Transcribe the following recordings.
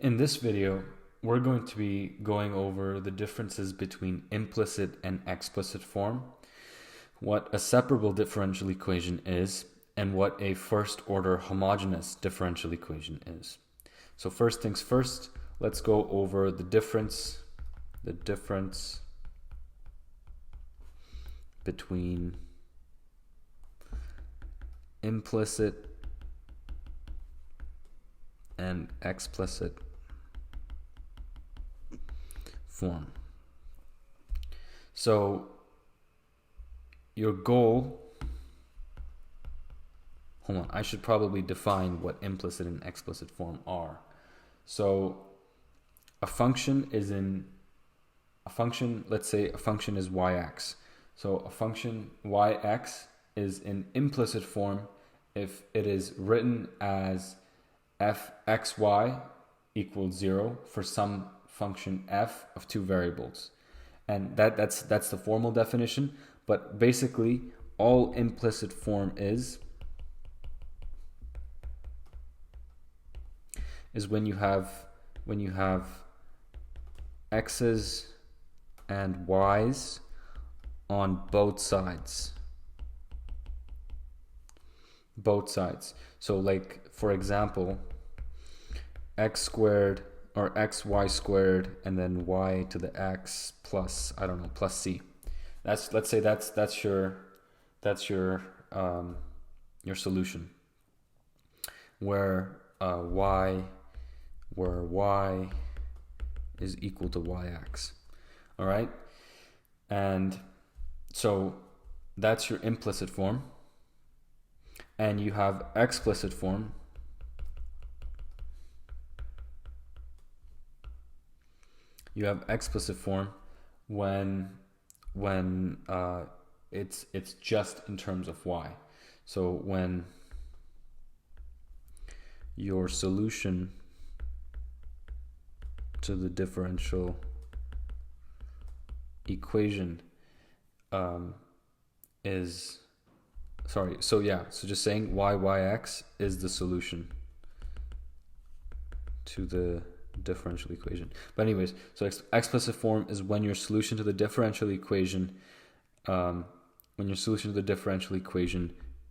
In this video, we're going to be going over the differences between implicit and explicit form, what a separable differential equation is, and what a first-order homogeneous differential equation is. So first things first, let's go over the difference between implicit and explicit form. So your goal, hold on, I should probably define what implicit and explicit form are. So a function is let's say a function is yx. So a function yx is in implicit form if it is written as fxy equals 0 for some function f of two variables. And that's the formal definition, but basically all implicit form is when you have x's and y's on both sides. So like, for example, x squared or xy squared and then y to the x plus, I don't know, plus c. Let's say that's your solution, where y is equal to yx. All right, and so that's your implicit form. And you have explicit form, when it's just in terms of y. So when your solution to the differential equation so just saying yx is the solution to the differential equation. But anyways, so explicit form is when your solution to the differential equation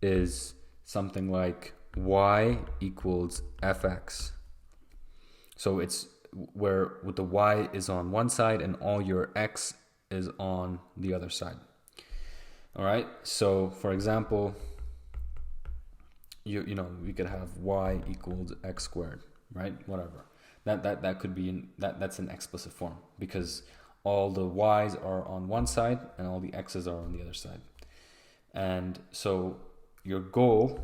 is something like y equals fx. So it's where with the y is on one side and all your x is on the other side. All right, so for example, you we could have y equals x squared, right? Whatever. That could be that's an explicit form because all the y's are on one side and all the x's are on the other side. And so your goal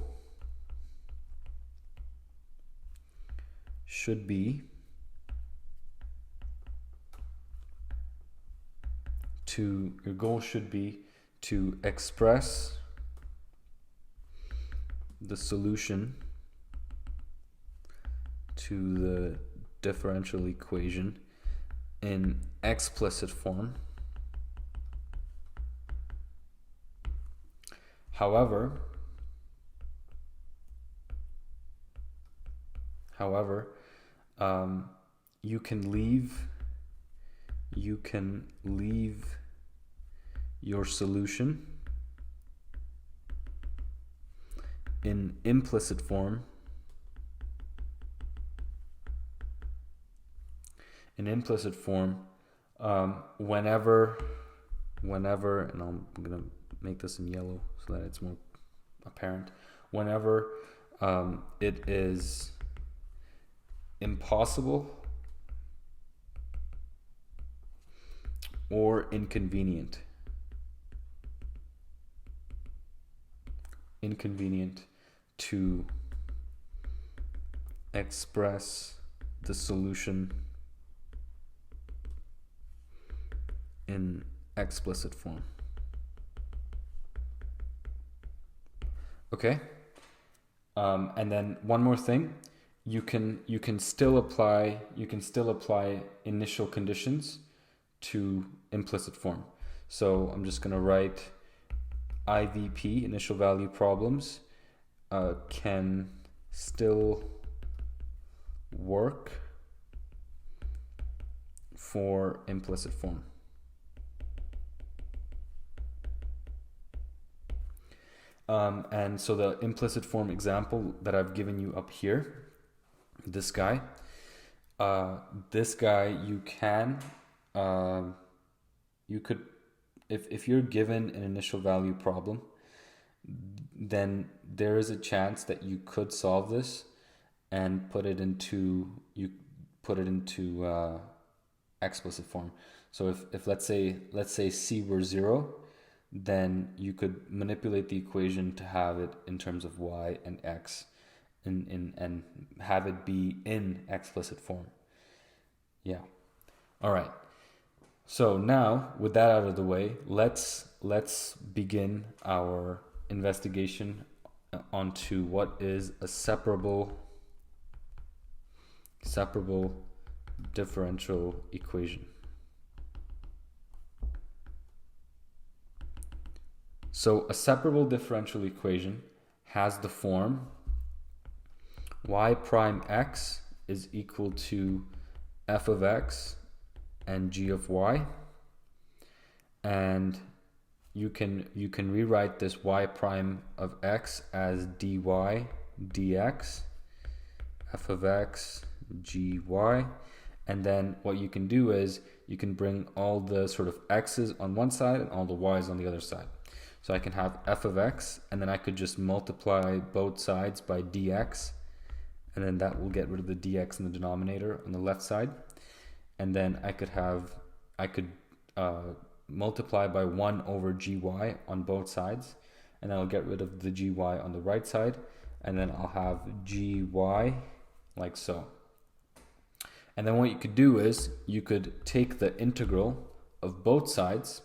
should be to express the solution to the differential equation in explicit form. However, you can leave your solution in implicit form whenever, and I'm gonna make this in yellow so that it's more apparent, whenever it is impossible or inconvenient to express the solution in explicit form. Okay, and then one more thing, you can still apply initial conditions to implicit form. So I'm just going to write IVP, initial value problems, can still work for implicit form. And so the implicit form example that I've given you up here, this guy you can, you could, if you're given an initial value problem, then there is a chance that you could solve this and put it into explicit form. So if let's say C were 0, then you could manipulate the equation to have it in terms of y and x and have it be in explicit form. Yeah. All right. So now with that out of the way, let's begin our investigation onto what is a separable differential equation. So a separable differential equation has the form y prime x is equal to f of x and g of y, and you can rewrite this y prime of x as dy dx f of x gy, and then what you can do is you can bring all the sort of x's on one side and all the y's on the other side. So I can have f of x, and then I could just multiply both sides by dx, and then that will get rid of the dx in the denominator on the left side. And then I could multiply by 1 over gy on both sides, and I'll get rid of the gy on the right side, and then I'll have gy like so. And then what you could do is you could take the integral of both sides,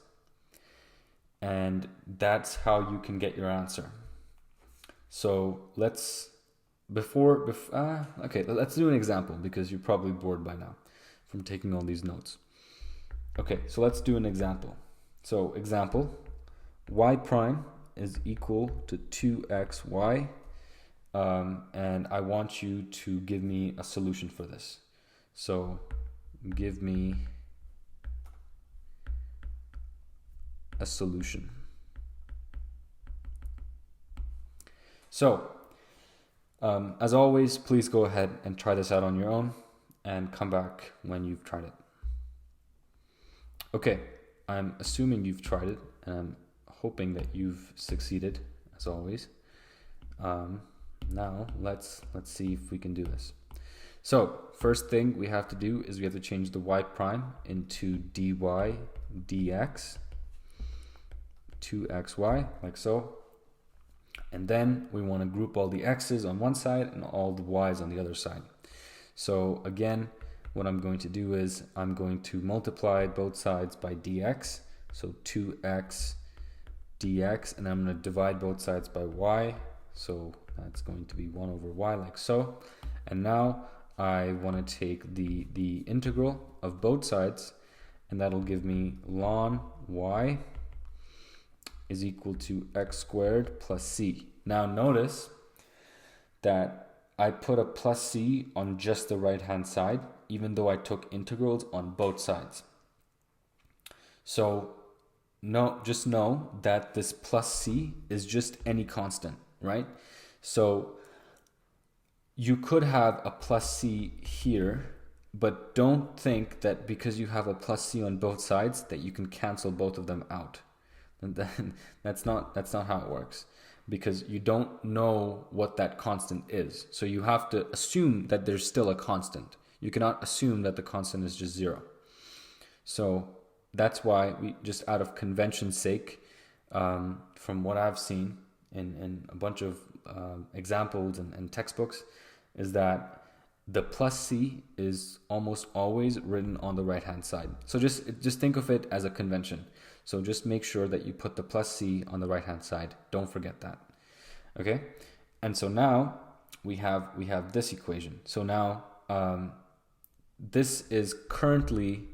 and that's how you can get your answer. So let's do an example, because you're probably bored by now from taking all these notes. Okay, so let's do an example. So example, y prime is equal to 2xy, and I want you to give me a solution for this. So give me a solution. So as always, please go ahead and try this out on your own and come back when you've tried it. Okay, I'm assuming you've tried it, and I'm hoping that you've succeeded, as always. Now let's see if we can do this. So first thing we have to do is we have to change the y prime into dy dx 2xy, like so. And then we want to group all the x's on one side and all the y's on the other side. So again, what I'm going to do is I'm going to multiply both sides by dx, so 2x dx, and I'm going to divide both sides by y, so that's going to be 1 over y, like so. And now I want to take the integral of both sides, and that'll give me ln y is equal to x squared plus c. Now notice that I put a plus c on just the right hand side, even though I took integrals on both sides. So just know that this plus c is just any constant, right? So you could have a plus c here, but don't think that because you have a plus c on both sides that you can cancel both of them out. And then that's not how it works, because you don't know what that constant is. So you have to assume that there's still a constant. You cannot assume that the constant is just 0. So that's why we just, out of convention's sake, from what I've seen in a bunch of examples and textbooks, is that the plus c is almost always written on the right hand side. So just think of it as a convention. So just make sure that you put the plus c on the right hand side. Don't forget that. Okay? And so now we have this equation. So now this is currently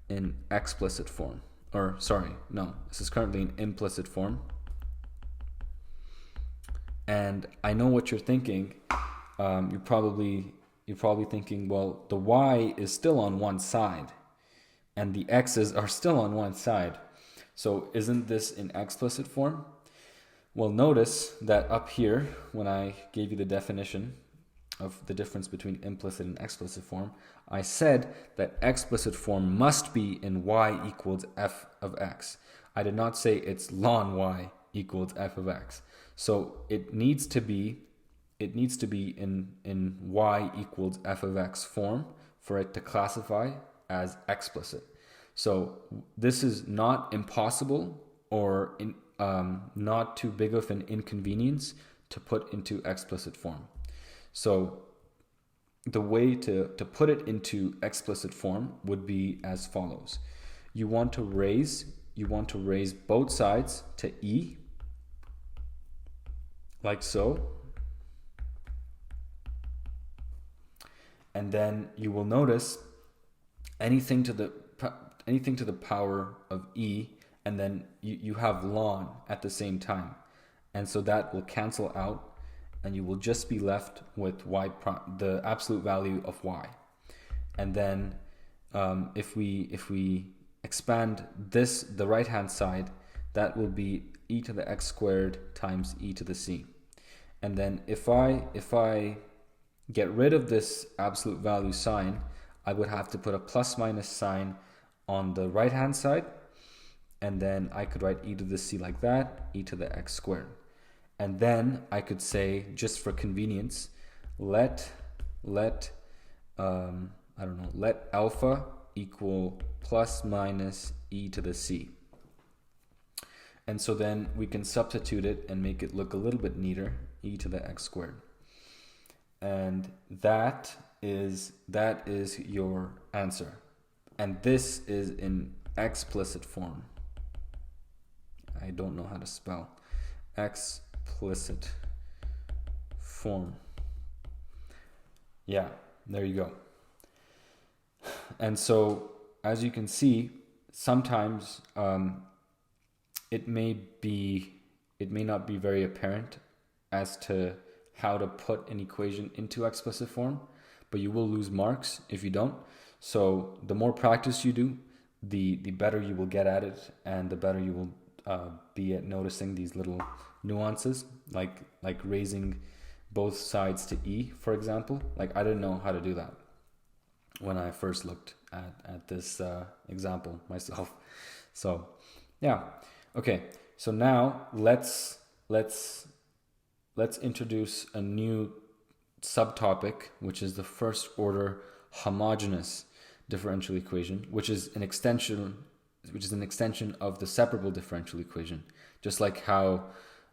in explicit form. Or sorry, no, this is currently in implicit form. And I know what you're thinking. You're probably you're probably thinking, well, the y is still on one side and the x's are still on one side. So isn't this in explicit form? Well, notice that up here, when I gave you the definition of the difference between implicit and explicit form, I said that explicit form must be in y equals f of x. I did not say it's ln y equals f of x. So it needs to be in y equals f of x form for it to classify as explicit. So this is not impossible or not too big of an inconvenience to put into explicit form. So the way to put it into explicit form would be as follows. You want to raise both sides to e, like so. And then you will notice anything to the power of e, and then you have ln at the same time. And so that will cancel out, and you will just be left with y prime, the absolute value of y. And then if we expand this, the right hand side, that will be e to the x squared times e to the c. And then if I get rid of this absolute value sign, I would have to put a plus minus sign on the right hand side, and then I could write e to the c like that, e to the x squared. And then I could say, just for convenience, let alpha equal plus minus e to the c. And so then we can substitute it and make it look a little bit neater, e to the x squared. And that is your answer. And this is in explicit form. I don't know how to spell. Explicit form. Yeah, there you go. And so, as you can see, sometimes it may not be very apparent as to how to put an equation into explicit form, but you will lose marks if you don't. So the more practice you do, the better you will get at it, and the better you will be at noticing these little nuances, like raising both sides to e, for example. Like, I didn't know how to do that when I first looked at this example myself. So yeah, okay. So now let's introduce a new subtopic, which is the first order homogeneous differential equation, which is an extension of the separable differential equation, just like how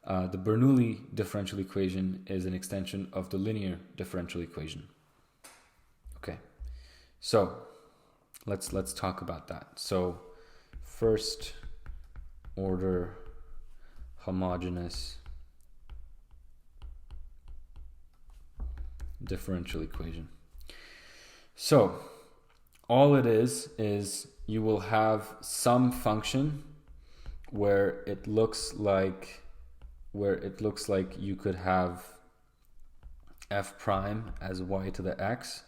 the Bernoulli differential equation is an extension of the linear differential equation. Okay, so let's talk about that. So first order homogeneous differential equation. So all it is you will have some function where it looks like you could have f prime as y to the x,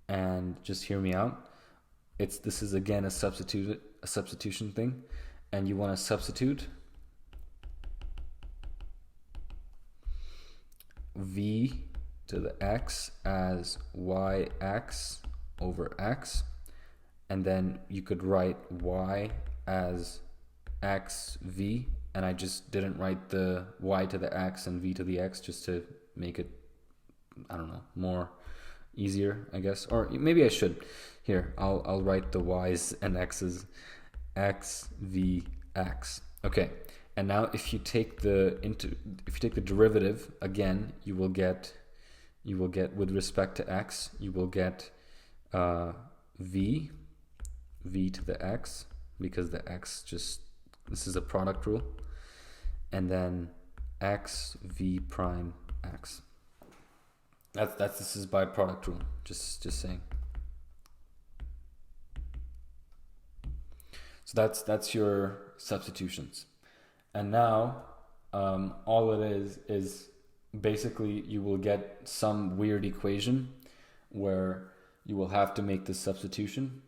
and just hear me out. This is again a substitution thing, and you want to substitute v to the x as yx over x, and then you could write y as xv, and I just didn't write the y to the x and v to the x just to make it, I don't know, more easier, I guess. Or maybe I should. Here, I'll write the y's and x's, x, v, x. Okay, and now if you take the derivative again, you will get with respect to x, you will get v to the x, because the x this is a product rule, and then x v prime x. This is by product rule. Just saying. So that's your substitutions, and now all it is basically you will get some weird equation, where you will have to make this substitution,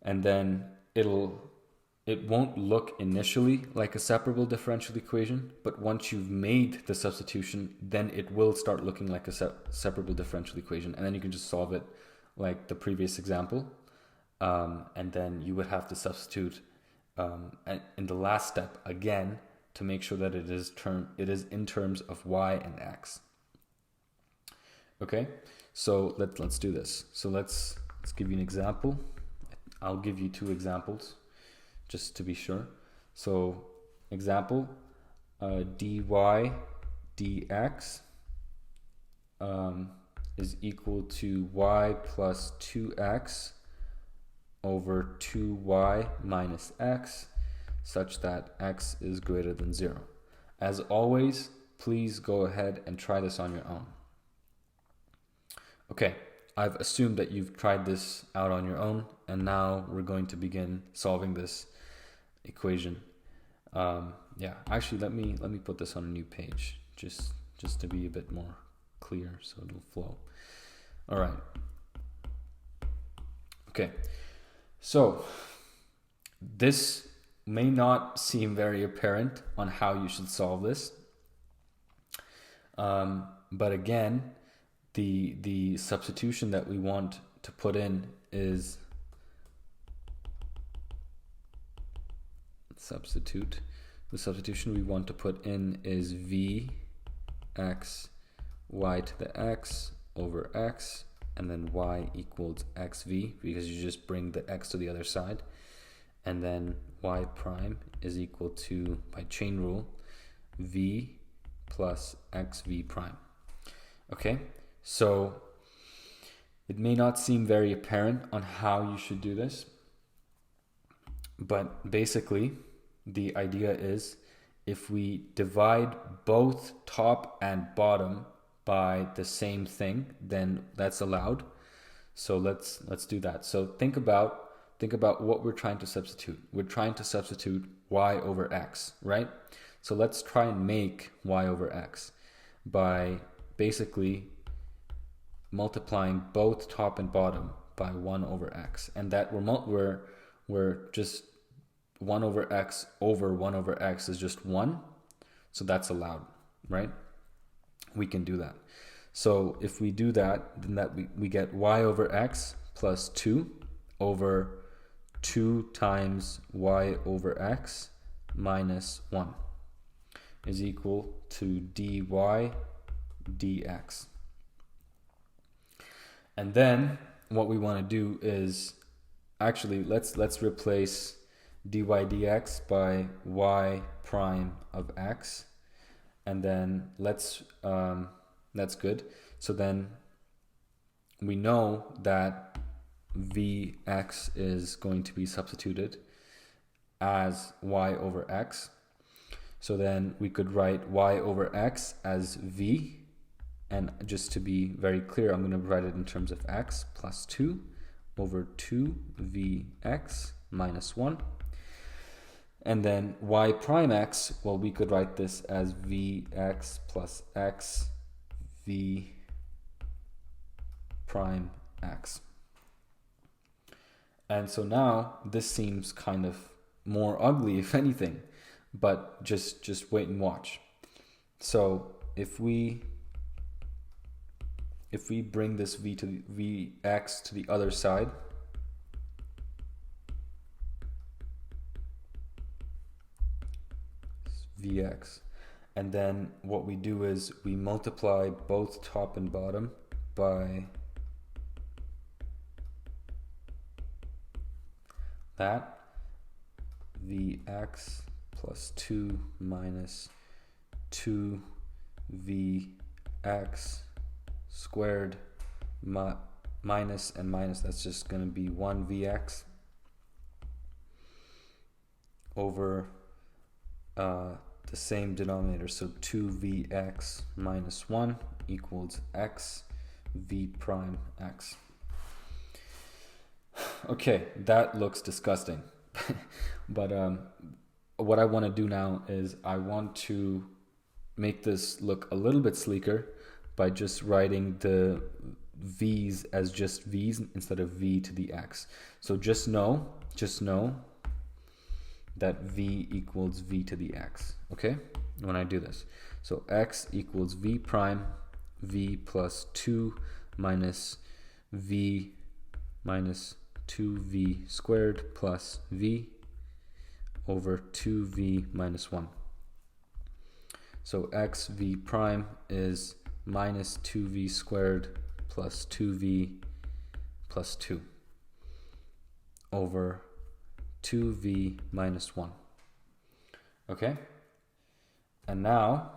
and then it won't look initially like a separable differential equation, but once you've made the substitution, then it will start looking like a separable differential equation, and then you can just solve it like the previous example, and then you would have to substitute in the last step again to make sure that it is in terms of y and x. Okay, so let's do this. So let's give you an example. I'll give you two examples just to be sure. So example, dy dx is equal to y plus 2x over 2y minus x, such that x is greater than 0. As always, please go ahead and try this on your own. Okay, I've assumed that you've tried this out on your own, and now we're going to begin solving this equation. Yeah, actually, let me put this on a new page just to be a bit more clear, so it'll flow. All right. Okay, so this may not seem very apparent on how you should solve this, but again, the substitution that we want to put in is the substitution we want to put in is v x y to the x over x, and then y equals xv, because you just bring the x to the other side, and then y prime is equal to, by chain rule, v plus xv prime. Okay, so it may not seem very apparent on how you should do this, but basically the idea is if we divide both top and bottom by the same thing, then that's allowed. So let's do that. So think about what we're trying to substitute. We're trying to substitute y over x, right? So let's try and make y over x by basically multiplying both top and bottom by 1 over x, and that we're just 1 over x over 1 over x is just 1, so that's allowed, right? We can do that. So if we do that, then we get y over x plus 2 over 2 times y over x minus 1 is equal to dy dx. And then what we want to do is, actually, let's replace dy dx by y prime of x, and then that's good. So then we know that vx is going to be substituted as y over x. So then we could write y over x as v, and just to be very clear, I'm going to write it in terms of x plus 2 over 2vx minus 1. And then y prime x, well, we could write this as vx plus x v prime x. And so now this seems kind of more ugly, if anything, but just wait and watch. So if we bring this vx to the other side, vx, and then what we do is we multiply both top and bottom by that, vx plus 2 minus 2vx squared minus and minus, that's just going to be 1vx over the same denominator, so 2vx minus 1 equals x v prime x. Okay, that looks disgusting. But what I want to do now is I want to make this look a little bit sleeker by just writing the v's as just v's instead of v to the x. So just know that v equals v to the x, okay, when I do this. So x equals v prime v plus 2 minus v minus 2v squared plus v over 2v minus 1. So x v prime is minus 2v squared plus 2v plus 2 over 2v minus 1. Okay? And now,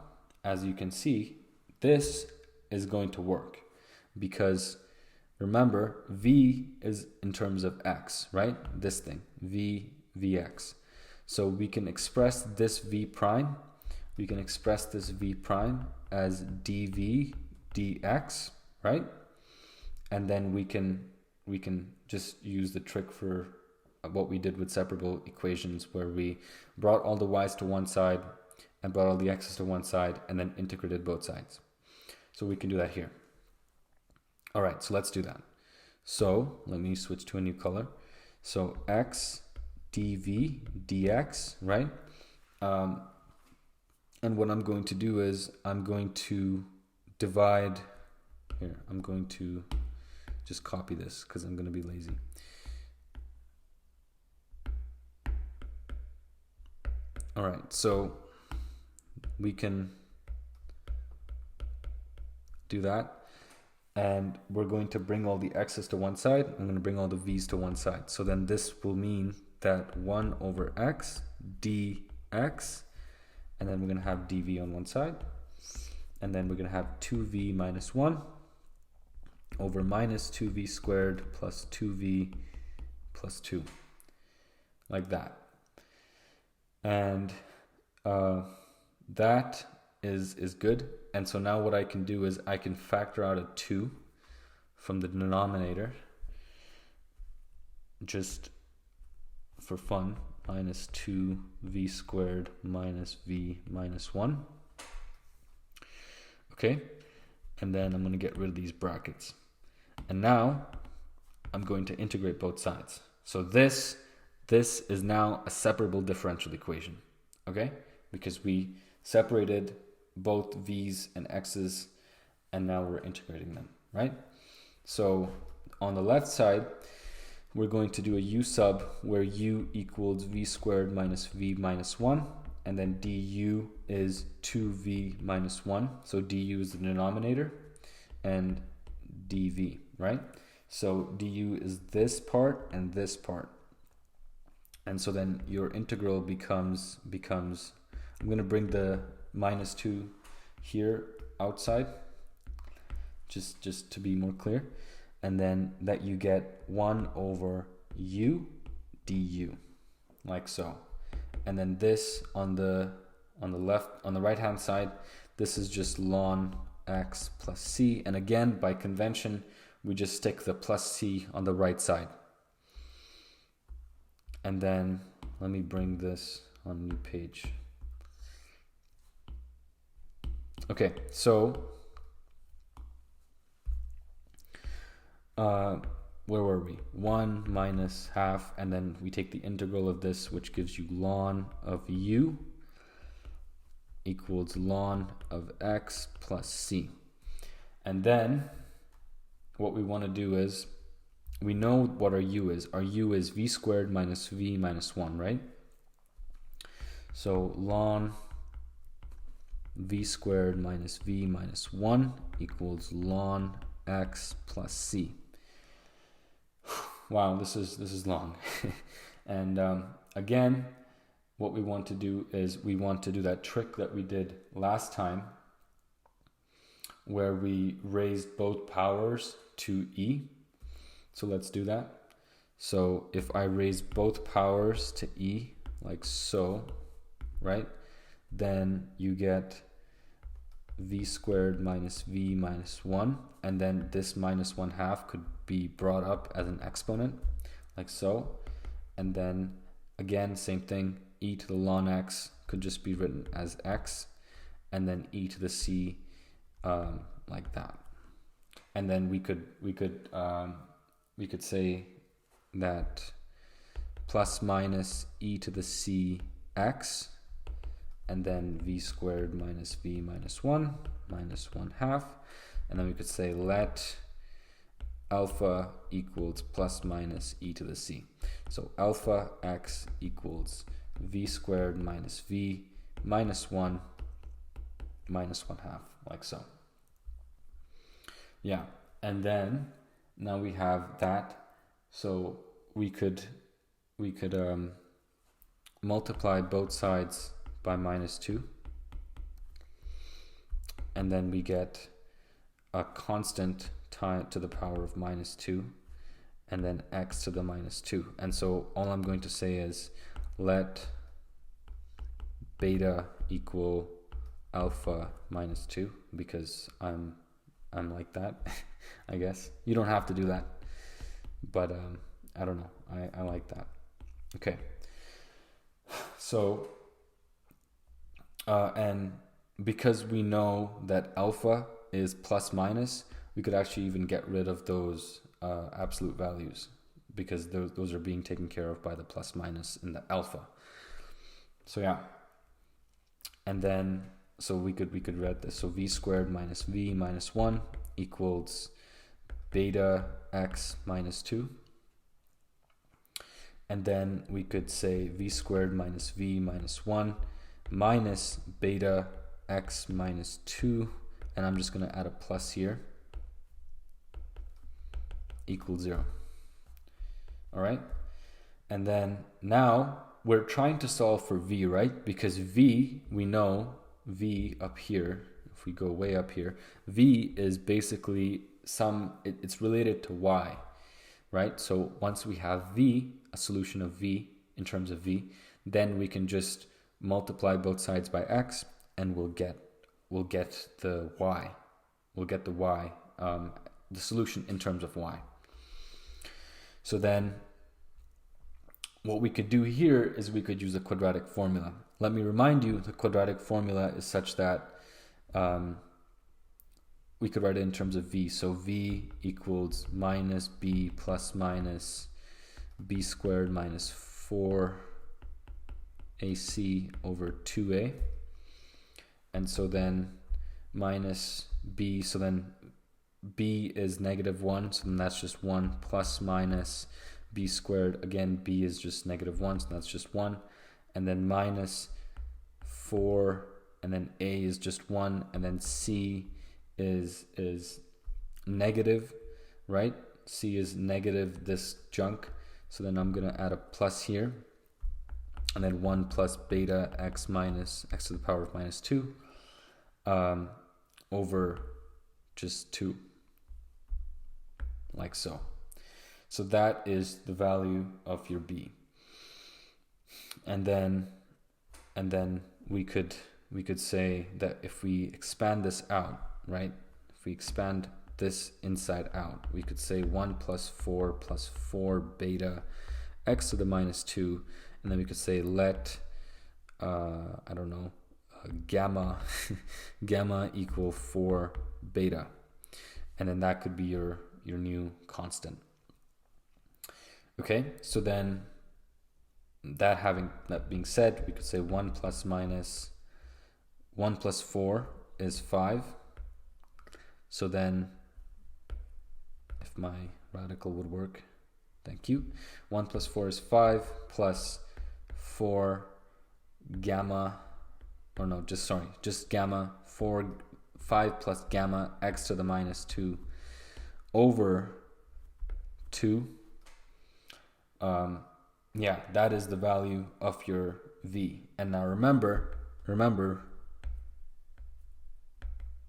as you can see, this is going to work because remember, v is in terms of x, right? This thing, vx. So we can express this v prime, as dv dx, right? And then we can just use the trick for what we did with separable equations, where we brought all the y's to one side and brought all the x's to one side and then integrated both sides. So we can do that here. All right, so let's do that. So let me switch to a new color. So x dv dx, right? And what I'm going to do is I'm going to divide here. I'm going to just copy this because I'm going to be lazy. All right, so we can do that. And we're going to bring all the x's to one side. I'm going to bring all the v's to one side. So then this will mean that 1 over x dx, and then we're going to have dv on one side. And then we're going to have 2v minus 1 over minus 2v squared plus 2v plus 2. Like that. And that is good. And so now what I can do is I can factor out a 2 from the denominator, just for fun, minus 2v squared minus v minus 1. Okay, and then I'm going to get rid of these brackets. And now I'm going to integrate both sides. So this is now a separable differential equation, okay? Because we separated both v's and x's, and now we're integrating them, right? So on the left side, we're going to do a u sub where u equals v squared minus v minus 1, and then du is 2v minus 1. So du is the denominator, and dv, right? So du is this part and this part. And so then your integral becomes I'm going to bring the minus 2 here outside, just to be more clear, and then that you get 1 over u du, like so. And then this on the right hand side, this is just ln x plus c, and again by convention we just stick the plus c on the right side. And then let me bring this on a new page. Okay, so where were we? 1 minus half, and then we take the integral of this, which gives you ln of u equals ln of x plus c. And then what we want to do is, we know what our u is. Our u is v squared minus v minus 1, right? So ln v squared minus v minus 1 equals ln x plus c. Wow, this is long. And again, what we want to do is we want to do that trick that we did last time, where we raised both powers to e. So let's do that. So if I raise both powers to e, like so, right, then you get v squared minus v minus 1, and then this minus 1/2 could be brought up as an exponent, like so. And then again, same thing, e to the ln x could just be written as x, and then e to the c like that. and then we could say that plus minus e to the c x, and then v squared minus v minus 1 half, and then we could say let alpha equals plus minus e to the c. So alpha x equals v squared minus v minus 1 half, like so. Yeah, and then now we have that, so we could multiply both sides by minus 2, and then we get a constant to the power of minus 2, and then x to the minus 2. And so all I'm going to say is let beta equal alpha minus 2, because I'm like that. I guess you don't have to do that, but I don't know, I like that. Okay, so and because we know that alpha is plus minus, we could actually even get rid of those absolute values, because those are being taken care of by the plus minus in the alpha. So yeah, and then so we could write this. So v squared minus v minus 1 equals beta x minus 2. And then we could say v squared minus v minus 1 minus beta x minus 2, and I'm just going to add a plus here, equals 0. All right, and then now we're trying to solve for v, right? Because v, we know v up here, if we go way up here, v is basically it's related to y, right? So once we have v, a solution of v in terms of v, then we can just multiply both sides by x, and we'll get the y. We'll get the y, the solution in terms of y. So then what we could do here is we could use a quadratic formula. Let me remind you, the quadratic formula is such that we could write it in terms of v. So v equals minus b plus minus b squared minus 4ac over 2a. And so then minus b, so then b is negative 1, so then that's just 1, plus minus b squared, again b is just negative 1, so that's just 1, and then minus 4, and then a is just 1, and then c is negative, right? C is negative this junk, so then I'm going to add a plus here, and then 1 plus beta x minus x to the power of minus 2 over just 2, like so. So that is the value of your b. And then we could say that if we expand this out, right? If we expand this inside out, we could say 1 plus 4 beta x to the minus 2, and then we could say let I don't know, gamma equal 4 beta, and then that could be your new constant. Okay, so then that being said, we could say 1 plus 4 is 5. So then, if my radical would work, thank you. 1 plus 4 is 5 plus 4 gamma, or no, just gamma, 5 plus gamma x to the minus 2 over 2. Yeah, that is the value of your v. And now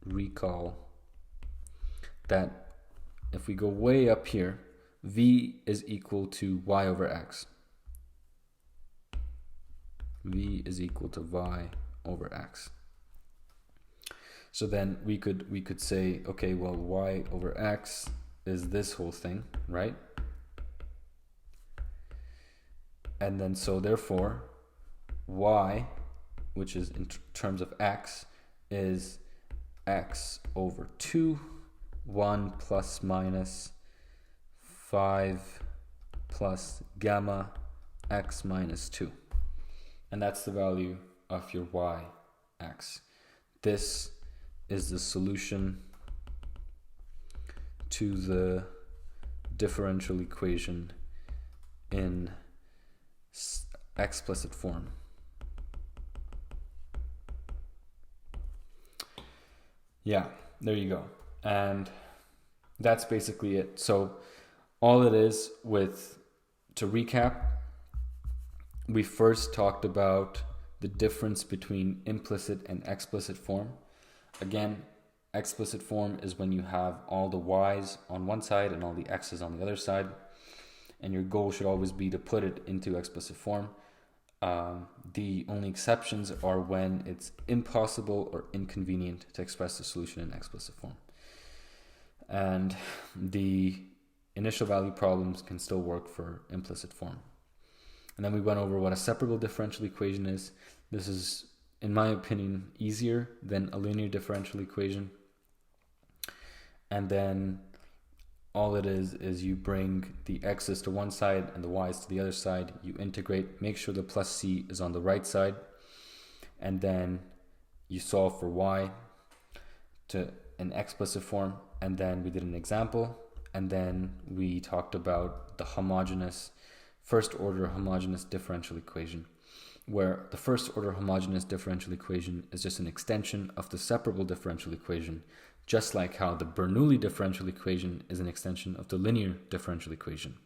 recall that if we go way up here, v is equal to y over x. V is equal to y over x. So then we could say, okay, well, y over x is this whole thing, right? And then so therefore y, which is in terms of x, is x over 2 1 plus minus 5 plus gamma x minus 2. And that's the value of your y-x. This is the solution to the differential equation in explicit form. Yeah, there you go. And that's basically it. So all it is to recap, we first talked about the difference between implicit and explicit form. Again, explicit form is when you have all the y's on one side and all the x's on the other side. And your goal should always be to put it into explicit form. The only exceptions are when it's impossible or inconvenient to express the solution in explicit form. And the initial value problems can still work for implicit form. And then we went over what a separable differential equation is. This is, in my opinion, easier than a linear differential equation. And then all it is you bring the x's to one side and the y's to the other side. You integrate, make sure the plus c is on the right side. And then you solve for y to an explicit form. And then we did an example. And then we talked about the first order homogeneous differential equation, where the first order homogeneous differential equation is just an extension of the separable differential equation, just like how the Bernoulli differential equation is an extension of the linear differential equation.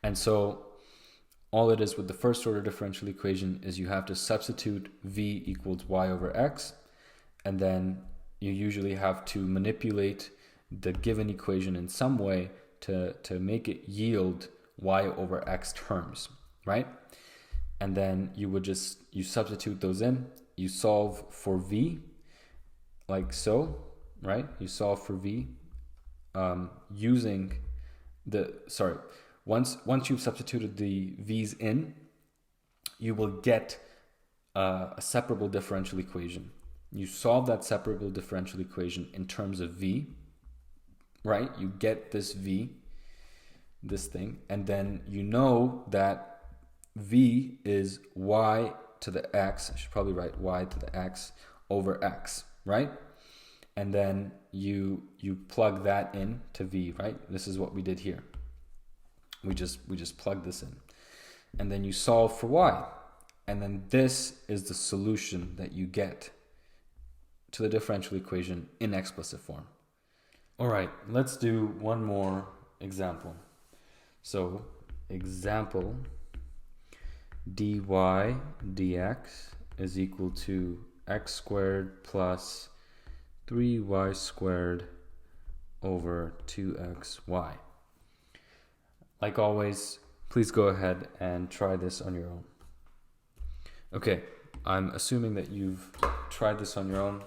And so all it is with the first order differential equation is you have to substitute v equals y over x, and then you usually have to manipulate the given equation in some way to make it yield y over x terms, right? And then you substitute those in, you solve for v, like so, right? You solve for v using once you've substituted the v's in, you will get a separable differential equation. You solve that separable differential equation in terms of v, right? You get this v, this thing, and then you know that v is y to the x. I should probably write y to the x over x, right? And then you plug that in to v, right? This is what we did here. We just plug this in, and then you solve for y, and then this is the solution that you get to the differential equation in explicit form. All right, let's do one more example. So example, dy dx is equal to x squared plus 3y squared over 2xy. Like always, please go ahead and try this on your own. Okay, I'm assuming that you've tried this on your own,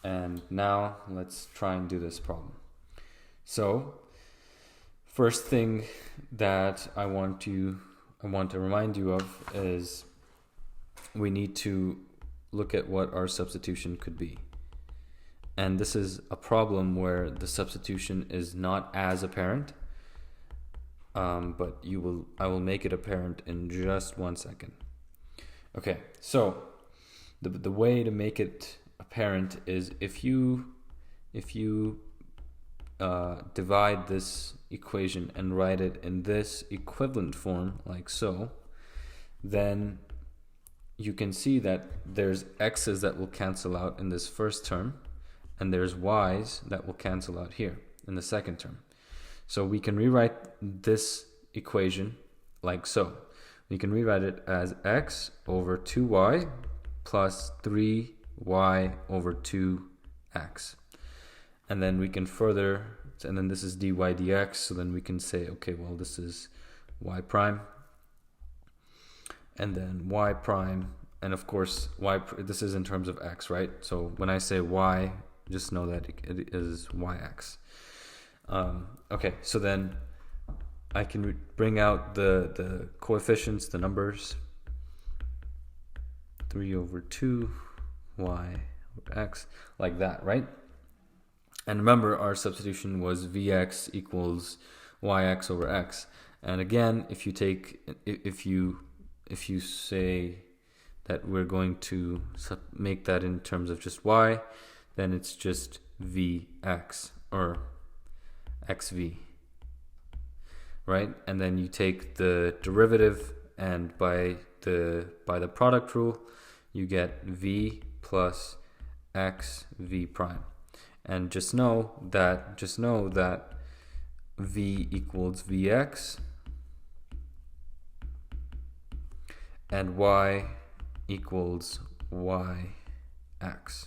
and now let's try and do this problem. So first thing that I want to remind you of is we need to look at what our substitution could be. And this is a problem where the substitution is not as apparent, but I will make it apparent in just 1 second. Okay, so the way to make it apparent is if you divide this equation and write it in this equivalent form, like so, then you can see that there's x's that will cancel out in this first term, and there's y's that will cancel out here in the second term. So we can rewrite this equation like so. We can rewrite it as x over 2y plus 3y over 2x. And then we can and then this is dy dx, so then we can say, okay, well, this is y prime, and then y prime, and of course, this is in terms of x, right? So when I say y, just know that it is yx. Okay, so then I can bring out the coefficients, the numbers, 3 over 2, y over x, like that, right? And remember, our substitution was Vx equals Yx over x. And again, if you say that we're going to make that in terms of just y, then it's just Vx or xv, right? And then you take the derivative, and by the product rule, you get v plus x v prime. And just know that v equals vx and y equals yx,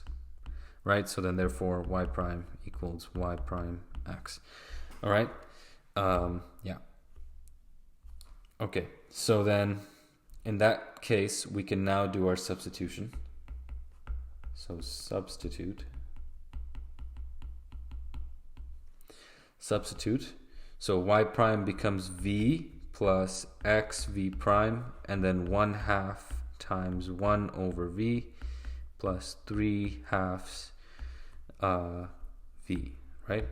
right? So then therefore y prime equals y prime x. All right. Yeah. Okay. So then in that case, we can now do our substitution. So substitute. So y prime becomes v plus x v prime, and then 1/2 times 1 over v plus 3/2 v, right?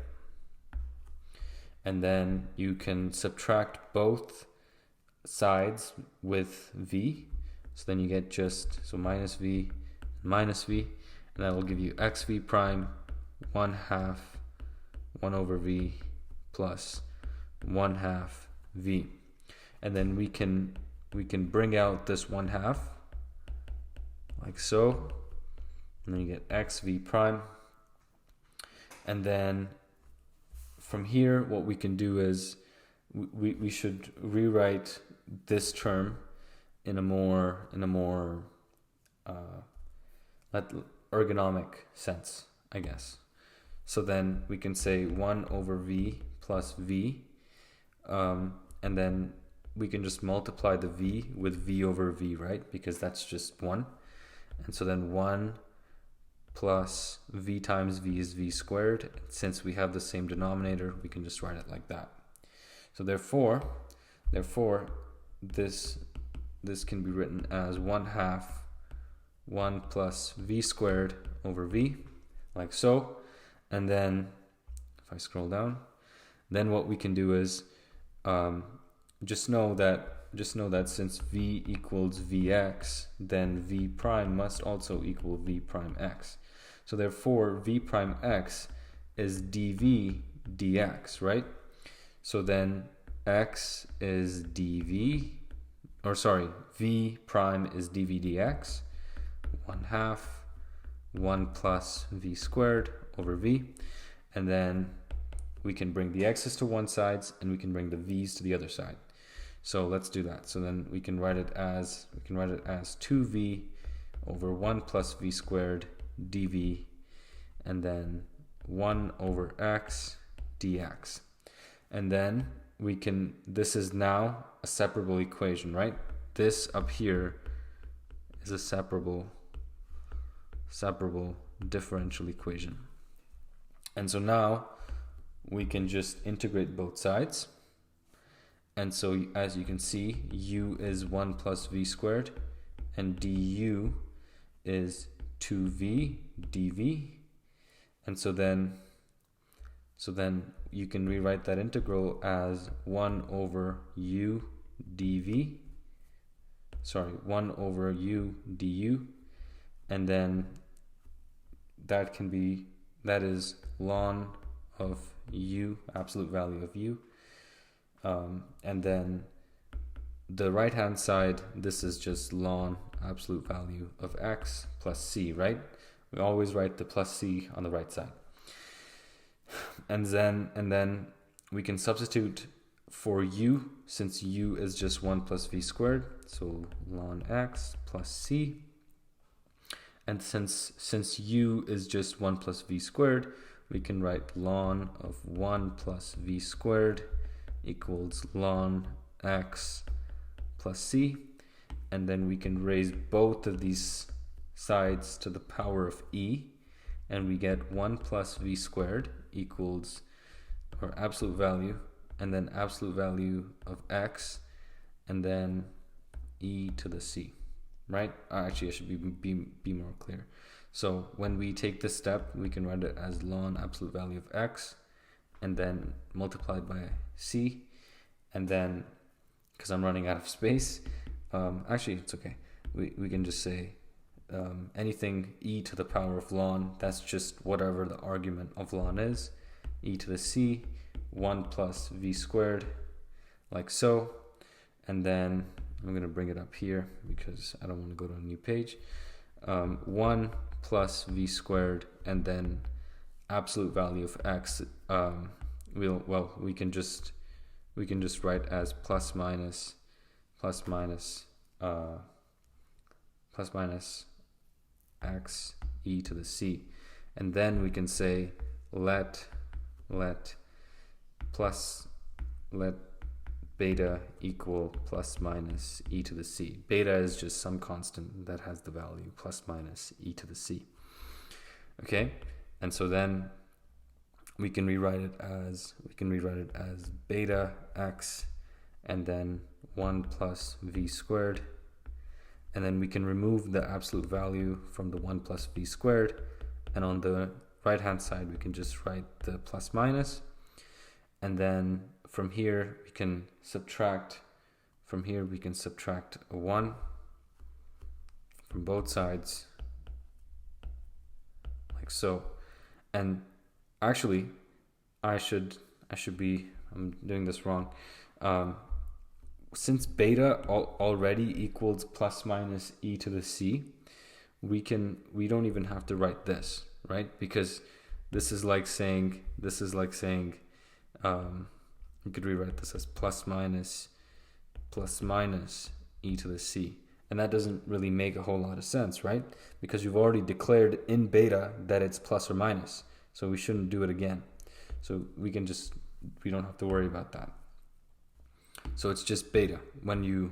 And then you can subtract both sides with v. So then you get minus v, and that will give you xv prime 1/2 1 over v plus 1/2 v. And then we can bring out this 1/2 like so, and then you get xv prime. And then from here, what we can do is we should rewrite this term in a more ergonomic sense, I guess. So then we can say 1 over v plus v, and then we can just multiply the v with v over v, right? Because that's just 1. And so then 1 plus v times v is v squared. Since we have the same denominator, we can just write it like that. So therefore this can be written as 1/2 1 plus v squared over v, like so. And then if I scroll down, then what we can do is just know that since v equals vx, then v prime must also equal v prime x. So therefore v prime x is dv dx, right? So then x is v prime is dv dx, 1/2 1 plus v squared over v, and then we can bring the x's to one side and we can bring the v's to the other side. So let's do that. So then we can write it as 2v over 1 plus v squared dv, and then 1 over x dx. And then this is now a separable equation, right? This up here is a separable differential equation. And so now we can just integrate both sides. And so as you can see, u is 1 plus v squared, and du is 2v dv. And so then you can rewrite that integral as 1 over u dv, 1 over u du, and then that is ln of u, absolute value of u, and then the right hand side, this is just ln absolute value of x plus c, right? We always write the plus c on the right side. And then we can substitute for u, since u is just 1 plus v squared, so ln x plus c. And since u is just 1 plus v squared, we can write ln of 1 plus v squared equals ln x plus c. And then we can raise both of these sides to the power of e, and we get 1 plus v squared equals our absolute value, and then absolute value of x, and then e to the c, right? Actually, I should be more clear. So when we take this step, we can write it as ln absolute value of x, and then multiplied by c, and then, because I'm running out of space, actually it's okay, we can just say anything e to the power of ln, that's just whatever the argument of ln is, e to the c, 1 plus v squared, like so. And then I'm going to bring it up here because I don't want to go to a new page. 1 plus v squared, and then absolute value of x, we can just write as plus minus x e to the c, and then we can say let beta equal plus minus e to the c. Beta is just some constant that has the value plus minus e to the c. Okay, and so then we can rewrite it as beta x, and then 1 plus v squared, and then we can remove the absolute value from the 1 plus v squared, and on the right hand side we can just write the plus minus, and then from here we can subtract a 1 from both sides, like so. And actually I'm doing this wrong. Since beta already equals plus minus e to the c, we don't even have to write this, right? Because this is like saying you could rewrite this as plus minus e to the c, and that doesn't really make a whole lot of sense, right? Because you've already declared in beta that it's plus or minus, so we shouldn't do it again. So we don't have to worry about that. So it's just beta. When you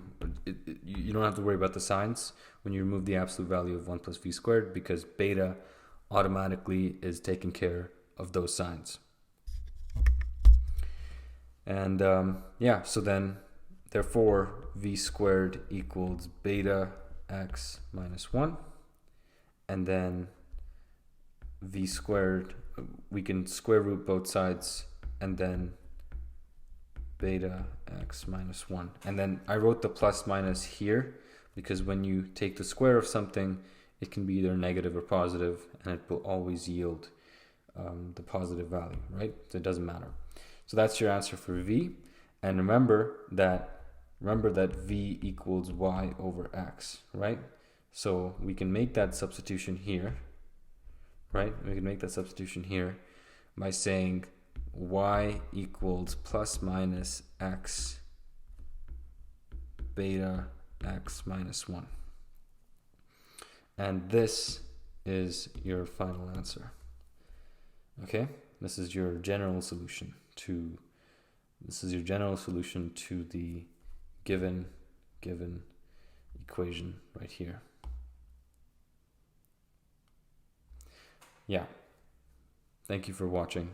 don't have to worry about the signs when you remove the absolute value of 1 plus v squared, because beta automatically is taking care of those signs. And so then therefore v squared equals beta x minus 1, and then v squared, we can square root both sides, and then beta x minus 1. And then I wrote the plus minus here because when you take the square of something, it can be either negative or positive, and it will always yield the positive value, right? So it doesn't matter. So that's your answer for v. And remember that v equals y over x, right? So we can make that substitution here, right? We can make that substitution here by saying y equals plus minus x beta x minus 1. And this is your final answer. Okay? This is your general solution to the given equation right here. Yeah. Thank you for watching.